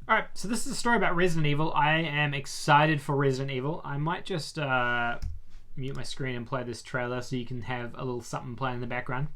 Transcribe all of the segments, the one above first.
Alright, so this is a story about Resident Evil. I am excited for Resident Evil. I might just mute my screen and play this trailer so you can have a little something playing in the background.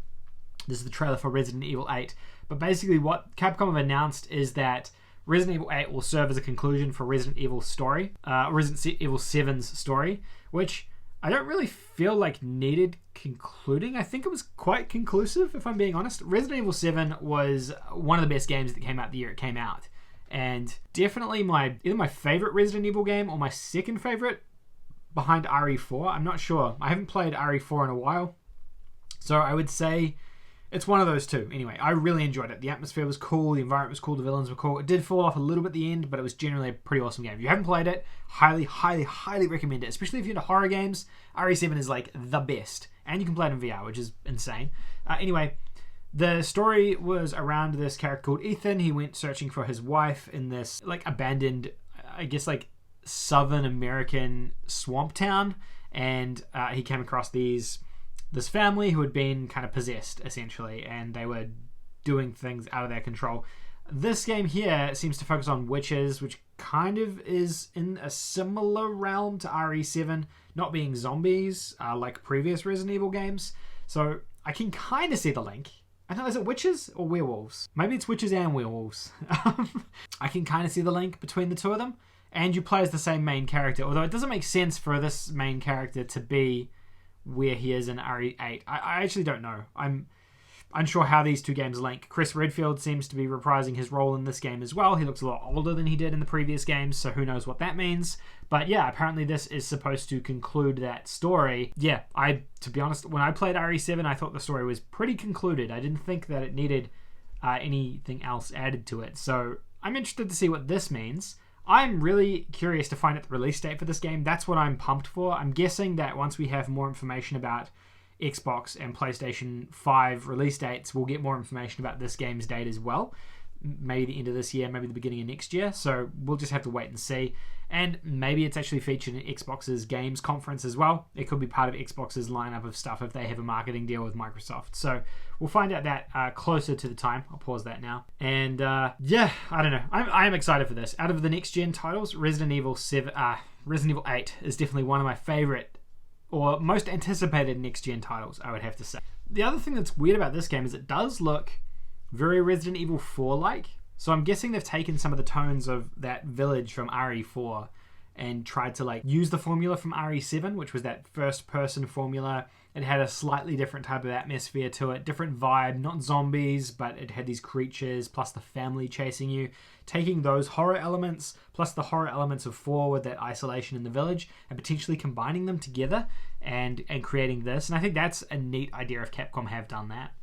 This is the trailer for Resident Evil 8. But basically what Capcom have announced is that Resident Evil 8 will serve as a conclusion for Resident Evil story, Resident Evil 7's story, which I don't really feel like needed concluding. I think it was quite conclusive, if I'm being honest. Resident Evil 7 was one of the best games that came out the year it came out. And definitely either my favorite Resident Evil game or my second favorite behind RE4. I'm not sure. I haven't played RE4 in a while. So I would say it's one of those two. Anyway, I really enjoyed it. The atmosphere was cool. The environment was cool. The villains were cool. It did fall off a little bit at the end, but it was generally a pretty awesome game. If you haven't played it, highly, highly, highly recommend it. Especially if you're into horror games. RE7 is like the best. And you can play it in VR, which is insane. Anyway, the story was around this character called Ethan. He went searching for his wife in this like abandoned, I guess like Southern American swamp town, and he came across this family who had been kind of possessed essentially, and they were doing things out of their control. This game here seems to focus on witches, which kind of is in a similar realm to RE7, not being zombies like previous Resident Evil games. So I can kind of see the link. I don't know, is it witches or werewolves? Maybe it's witches and werewolves. I can kind of see the link between the two of them. And you play as the same main character, although it doesn't make sense for this main character to be where he is in RE8. I actually don't know. I'm unsure how these two games link. Chris Redfield seems to be reprising his role in this game as well. He looks a lot older than he did in the previous games, so who knows what that means. But yeah, apparently this is supposed to conclude that story. Yeah, to be honest, when I played RE7, I thought the story was pretty concluded. I didn't think that it needed anything else added to it. So I'm interested to see what this means. I'm really curious to find out the release date for this game. That's what I'm pumped for. I'm guessing that once we have more information about Xbox and PlayStation 5 release dates, we'll get more information about this game's date as well. Maybe the end of this year, maybe the beginning of next year. So we'll just have to wait and see. And maybe it's actually featured in Xbox's games conference as well. It could be part of Xbox's lineup of stuff if they have a marketing deal with Microsoft. So we'll find out that closer to the time. I'll pause that now. And yeah, I don't know. I'm excited for this. Out of the next gen titles, Resident Evil 8 is definitely one of my favorite or most anticipated next gen titles, I would have to say. The other thing that's weird about this game is it does look very Resident Evil 4 like. So I'm guessing they've taken some of the tones of that village from RE4 and tried to like use the formula from RE7, which was that first person formula. It had a slightly different type of atmosphere to it, different vibe, not zombies, but it had these creatures plus the family chasing you. Taking those horror elements plus the horror elements of 4 with that isolation in the village and potentially combining them together and creating this. And I think that's a neat idea if Capcom have done that.